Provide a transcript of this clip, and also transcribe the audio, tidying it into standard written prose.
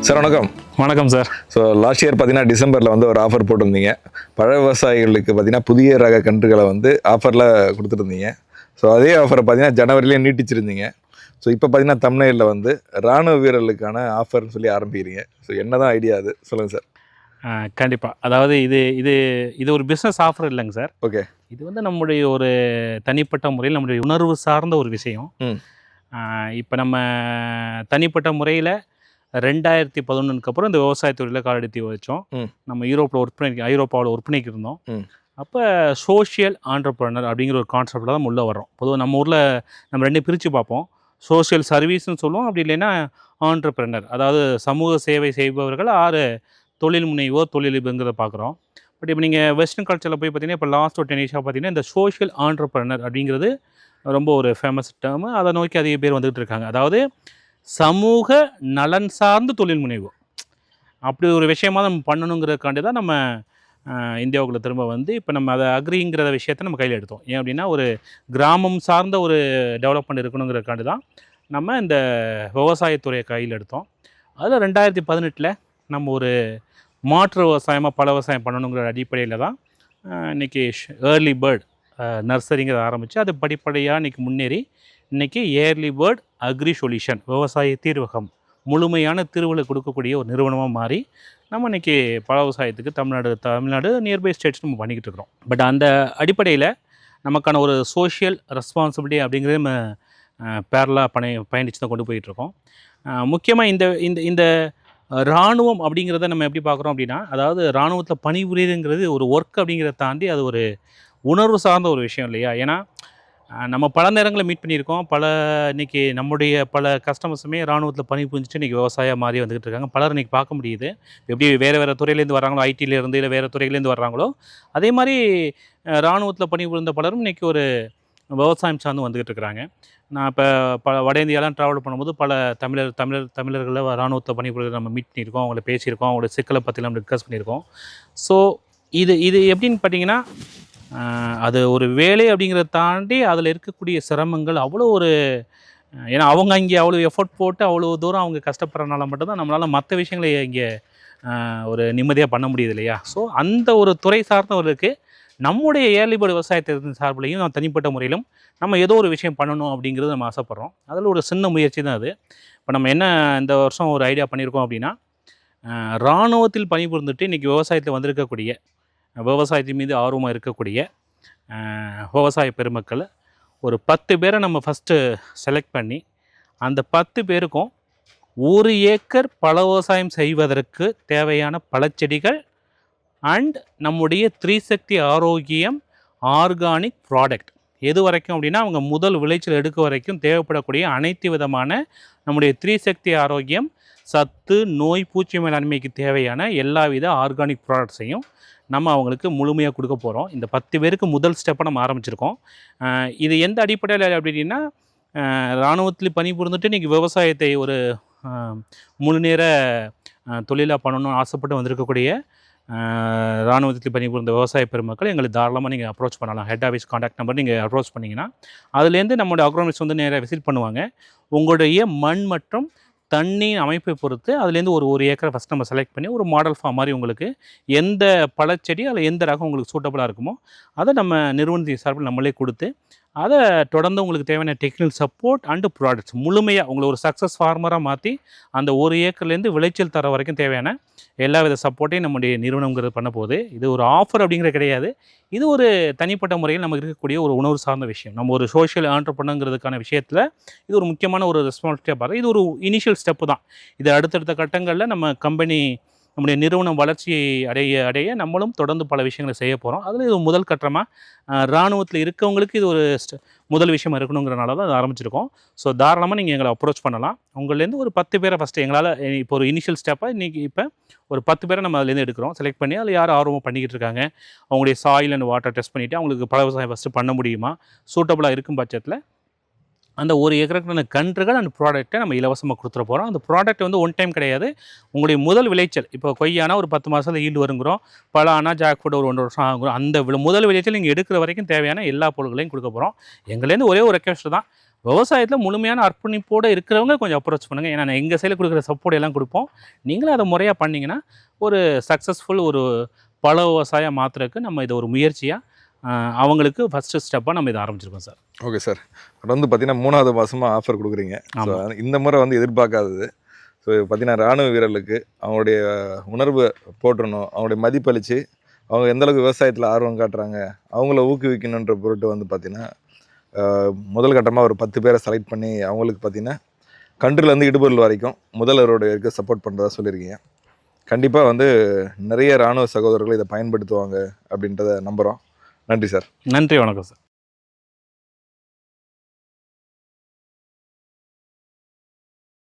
Sir வணக்கம். வணக்கம் sir. So last year பார்த்தீங்கன்னா டிசம்பரில் வந்து ஒரு ஆஃபர் போட்டிருந்தீங்க. பழ விவசாயிகளுக்கு பார்த்தீங்கன்னா புதிய ரக கன்றுகளை வந்து ஆஃபரில் கொடுத்துருந்தீங்க. ஸோ அதே ஆஃபரை பார்த்தீங்கன்னா ஜனவரிலேயே நீட்டிச்சிருந்தீங்க. ஸோ இப்போ பார்த்தீங்கன்னா தமிழ்நாட்டில் வந்து இராணுவ வீரர்களுக்கான ஆஃபர்னு சொல்லி ஆரம்பிக்கிறீங்க. ஸோ என்ன தான் ஐடியா அது சொல்லுங்கள் சார். கண்டிப்பாக. அதாவது இது இது இது ஒரு பிஸ்னஸ் ஆஃபர் இல்லைங்க சார். ஓகே. இது வந்து நம்முடைய ஒரு தனிப்பட்ட முறையில் நம்முடைய உணர்வு சார்ந்த ஒரு விஷயம். இப்போ நம்ம தனிப்பட்ட முறையில் 2011க்கு அப்புறம் இந்த விவசாயத்துறையில் காலெடுத்து வச்சோம். நம்ம ஐரோப்பாவில் ஒர்க் பண்ணிக்கிட்டு இருந்தோம். அப்போ சோஷியல் ஆண்டர்ப்ரனர் அப்படிங்கிற ஒரு கான்செப்டில் தான் உள்ளே வர்றோம். பொதுவாக நம்ம ஊரில் நம்ம ரெண்டையும் பிரித்து பார்ப்போம். சோஷியல் சர்வீஸ்னு சொல்லுவோம், அப்படி இல்லைன்னா ஆண்டர்ப்ரனர், அதாவது சமூக சேவை செய்பவர்கள் தொழில் முனைவோர் தொழிலதிபங்கிறத பார்க்குறோம். பட் இப்போ நீங்கள் வெஸ்டர்ன் கல்ச்சரில் போய் பார்த்தீங்கன்னா இப்போ லாஸ்ட் ஒரு 10 இயர்ஸாக பார்த்தீங்கன்னா இந்த சோஷியல் ஆண்டர்ப்ரனர் அப்படிங்கிறது ரொம்ப ஒரு ஃபேமஸ் டேர்மு. அதை நோக்கி அதிக பேர் வந்துகிட்டு இருக்காங்க. அதாவது சமூக நலன் சார்ந்த தொழில் முனைவோர் அப்படி ஒரு விஷயமாக நம்ம பண்ணணுங்கிறதுக்காண்டி தான் நம்ம இந்தியாவுக்குள்ளே திரும்ப வந்து இப்போ நம்ம அதை அக்ரிங்கிற விஷயத்தை நம்ம கையில் எடுத்தோம். ஏன் அப்படின்னா ஒரு கிராமம் சார்ந்த ஒரு டெவலப்மெண்ட் இருக்கணுங்கிறதுக்காண்டி தான் நம்ம இந்த விவசாயத்துறையை கையில் எடுத்தோம். அதில் 2018 நம்ம ஒரு மாற்று விவசாயமாக பல விவசாயம் பண்ணணுங்கிற அடிப்படையில் தான் இன்றைக்கி ஏர்லி பேர்ட் நர்சரிங்கிறத ஆரம்பித்து அது படிப்படியாக இன்றைக்கி முன்னேறி இன்றைக்கி ஏர்லி பேர்ட் அக்ரி சொல்யூஷன் விவசாய தீர்வகம் முழுமையான தீர்வுகளை கொடுக்கக்கூடிய ஒரு நிறுவனமாக மாறி நம்ம இன்றைக்கி பல விவசாயத்துக்கு தமிழ்நாடு நியர்பை ஸ்டேட்ஸ் நம்ம பண்ணிக்கிட்டு இருக்கிறோம். பட் அந்த அடிப்படையில் நமக்கான ஒரு சோஷியல் ரெஸ்பான்சிபிலிட்டி அப்படிங்கிறது நம்ம பேரலாக பயணித்து தான் கொண்டு போயிட்டுருக்கோம். முக்கியமாக இந்த இந்த இந்த இராணுவம் அப்படிங்கிறத நம்ம எப்படி பார்க்குறோம் அப்படின்னா, அதாவது இராணுவத்தில் பணிபுரியுதுங்கிறது ஒரு ஒர்க் அப்படிங்கிறத தாண்டி அது ஒரு உணர்வு சார்ந்த ஒரு விஷயம் இல்லையா? ஏன்னா நம்ம பல நேரங்களில் மீட் பண்ணியிருக்கோம். இன்றைக்கி நம்முடைய பல கஸ்டமர்ஸுமே இராணுவத்தில் பணிபுரிஞ்சிட்டு இன்றைக்கி விவசாயம் மாதிரி வந்துக்கிட்டு இருக்காங்க. பலர் இன்றைக்கி பார்க்க முடியுது. எப்படி வேறு துறையிலேருந்து வர்றாங்களோ, ஐடியிலேருந்து இல்லை வேறு துறையிலேருந்து வர்றாங்களோ, அதே மாதிரி இராணுவத்தில் பணிபுரிந்த பலரும் இன்றைக்கி ஒரு விவசாயம் சார்ந்து வந்துக்கிட்டு இருக்கிறாங்க. நான் இப்போ வட இந்தியாலாம் ட்ராவல் பண்ணும்போது பல தமிழர்களை இராணுவத்தில் பணிபுரிந்து நம்ம மீட் பண்ணியிருக்கோம், அவங்கள பேசியிருக்கோம், அவங்களோட சிக்கலை பற்றி நம்ம டிஸ்கஸ் பண்ணியிருக்கோம். ஸோ இது எப்படின்னு பார்த்தீங்கன்னா, அது ஒரு வேலை அப்படிங்கிறத தாண்டி அதில் இருக்கக்கூடிய சிரமங்கள் அவ்வளோ ஒரு, ஏன்னா அவங்க அங்கே அவ்வளோ எஃபோர்ட் போட்டு அவ்வளோ தூரம் அவங்க கஷ்டப்படுறதுனால மட்டும்தான் நம்மளால் மற்ற விஷயங்களை இங்கே ஒரு நிம்மதியாக பண்ண முடியுது இல்லையா? ஸோ அந்த ஒரு துறை சார்ந்தவர்களுக்கு நம்முடைய ஏர்லி பேர்ட் விவசாயத்தின் சார்பிலையும் நான் தனிப்பட்ட முறையிலும் நம்ம ஏதோ ஒரு விஷயம் பண்ணணும் அப்படிங்கிறது நம்ம ஆசைப்பட்றோம். அதில் ஒரு சின்ன முயற்சி தான் அது. இப்போ நம்ம என்ன இந்த வருஷம் ஒரு ஐடியா பண்ணியிருக்கோம் அப்படின்னா, இராணுவத்தில் பணிபுரிந்துட்டு இன்றைக்கி விவசாயத்தில் வந்திருக்கக்கூடிய விவசாயத்தின் மீது ஆர்வமாக இருக்கக்கூடிய விவசாய பெருமக்கள் ஒரு 10 பேரை நம்ம ஃபஸ்ட்டு செலக்ட் பண்ணி அந்த 10 பேருக்கும் 1 ஏக்கர் பழ விவசாயம் செய்வதற்கு தேவையான பழச்செடிகள் அண்ட் நம்முடைய 3 சக்தி ஆரோக்கியம் ஆர்கானிக் ப்ராடக்ட் எது வரைக்கும் அப்படின்னா அவங்க முதல் விளைச்சல் எடுக்க வரைக்கும் தேவைப்படக்கூடிய அனைத்து விதமான நம்முடைய 3 சக்தி ஆரோக்கியம் சத்து நோய் பூச்சி மேலாண்மைக்கு தேவையான எல்லா வித ஆர்கானிக் ப்ராடக்ட்ஸையும் நம்ம அவங்களுக்கு முழுமையாக கொடுக்க போகிறோம். இந்த 10 பேருக்கு முதல் ஸ்டெப்பை நம்ம ஆரம்பிச்சிருக்கோம். இது எந்த அடிப்படையில் அப்படின்னா, இராணுவத்தில் பணிபுரிந்துட்டு இன்றைக்கி விவசாயத்தை ஒரு முழு நேர தொழிலாக பண்ணணும்னு ஆசைப்பட்டு வந்திருக்கக்கூடிய இராணுவத்தில் பணிபுரிந்த விவசாய பெருமக்கள் எங்களுக்கு தாராளமாக நீங்கள் அப்ரோச் பண்ணலாம். ஹெட் ஆஃபீஸ் கான்டாக்ட் நம்பர் நீங்கள் அப்ரோச் பண்ணிங்கன்னா அதுலேருந்து நம்மளோட அக்ரோனிஸ்ட் வந்து நேராக விசிட் பண்ணுவாங்க. உங்களுடைய மண் மற்றும் தண்ணியின் அமைப்பை பொறுத்து அதுலேருந்து ஒரு ஏக்கரை ஃபஸ்ட் நம்ம செலக்ட் பண்ணி ஒரு மாடல் ஃபார்ம் மாதிரி உங்களுக்கு எந்த பழச்செடி அதில் எந்த ரகம் உங்களுக்கு சூட்டபுளாக இருக்குமோ அதை நம்ம நிறுவனத்தின் சார்பில் நம்மளே கொடுத்து அதை தொடர்ந்து உங்களுக்கு தேவையான டெக்னிக்கல் சப்போர்ட் அண்டு ப்ராடக்ட்ஸ் முழுமையாக உங்களை ஒரு சக்ஸஸ் ஃபார்மராக மாற்றி அந்த 1 ஏக்கர்லேருந்து விளைச்சல் தர வரைக்கும் தேவையான எல்லா வித சப்போர்ட்டையும் நம்முடைய நிறுவனங்கிறது பண்ண போகுது. இது ஒரு ஆஃபர் அப்படிங்கிறது கிடையாது. இது ஒரு தனிப்பட்ட முறையில் நமக்கு இருக்கக்கூடிய ஒரு உணர்வு சார்ந்த விஷயம். நம்ம ஒரு சோஷியல் ஆண்டர்ப்ரனருங்கிறதுக்கான விஷயத்தில் இது ஒரு முக்கியமான ஒரு ரெஸ்பான்சிபிலிட்டியாக பாருங்கள். இது ஒரு இனிஷியல் ஸ்டெப்பு தான். இது அடுத்தடுத்த கட்டங்களில் நம்முடைய நிறுவனம் வளர்ச்சியை அடைய நம்மளும் தொடர்ந்து பல விஷயங்களை செய்ய போகிறோம். அதில் இது முதல் கட்டமாக இராணுவத்தில் இருக்கவங்களுக்கு இது ஒரு முதல் விஷயம் இருக்கணுங்கிறனால தான் அது ஆரம்பிச்சிருக்கோம். ஸோ தாராளமாக நீங்கள் எங்களை அப்ரோச் பண்ணலாம். உங்கள்லேருந்து ஒரு 10 பேரை ஃபஸ்ட்டு எங்களால் இப்போ ஒரு இனிஷியல் ஸ்டெப்பாக இப்போ ஒரு 10 பேரை நம்ம அதுலேருந்து எடுக்கிறோம். செலக்ட் பண்ணி அதில் யார் ஆர்வமாக பண்ணிக்கிட்டு இருக்காங்க, அவங்களுடைய சாயில் அண்ட் வாட்டர் டெஸ்ட் பண்ணிவிட்டு அவங்களுக்கு பழ விவசாயம் ஃபஸ்ட்டு பண்ண முடியுமா, சூட்டபுளாக இருக்கும் பட்சத்தில் அந்த 1 ஏக்கருக்கான கன்றுகள் அண்ட் ப்ராடக்ட்டை நம்ம இலவசமாக கொடுத்துட போகிறோம். அந்த ப்ராடக்ட் வந்து ஒன் டைம் கிடையாது. உங்களுடைய முதல் விளைச்சல் இப்போ கொய்யானா ஒரு 10 மாதத்தில் ஈல்டு வருங்கிறோம், பழானா ஜாக் ஃப்ரூட் ஒரு 1 வருஷம் ஆகுறோம். அந்த முதல் விளைச்சல் நீங்கள் எடுக்கிற வரைக்கும் தேவையான எல்லா பொருட்களையும் கொடுக்க போகிறோம். எங்கள்லேருந்து ஒரே ஒரு ரெக்வெஸ்ட் தான், விவசாயத்தில் முழுமையான அர்ப்பணிப்போடு இருக்கிறவங்க கொஞ்சம் அப்ரோச் பண்ணுங்கள். ஏன்னா எங்கள் சைடில் கொடுக்குற சப்போர்ட் எல்லாம் கொடுப்போம். நீங்களும் அதை முறையாக பண்ணிங்கன்னா ஒரு சக்ஸஸ்ஃபுல் ஒரு பல விவசாயம் மாற்றுறதுக்கு நம்ம இதை ஒரு முயற்சியாக அவங்களுக்கு ஃபஸ்ட்டு ஸ்டெப்பாக நம்ம இதை ஆரம்பிச்சிருக்கோம் சார். Okay sir. வந்து பார்த்தீங்கன்னா 3வது மாதமாக ஆஃபர் கொடுக்குறீங்க. ஸோ இந்த முறை வந்து எதிர்பார்க்காதது. ஸோ பார்த்தீங்கன்னா இராணுவ வீரர்களுக்கு அவங்களுடைய உணர்வை போற்றணும், அவங்களுடைய மதிப்பளித்து அவங்க எந்தளவுக்கு விவசாயத்தில் ஆர்வம் காட்டுறாங்க, அவங்கள ஊக்குவிக்கணுன்ற பொருட்டு வந்து பார்த்திங்கன்னா முதல் கட்டமாக ஒரு 10 பேரை செலக்ட் பண்ணி அவங்களுக்கு பார்த்திங்கன்னா கன்றுலேருந்து இடுபொருள் வரைக்கும் முதல்வருடைய இருக்க சப்போர்ட் பண்ணுறதா சொல்லியிருக்கீங்க. கண்டிப்பாக வந்து நிறைய இராணுவ சகோதரர்கள் இதை பயன்படுத்துவாங்க அப்படின்றத நம்புகிறோம். நன்றி சார். நன்றி, வணக்கம் சார்.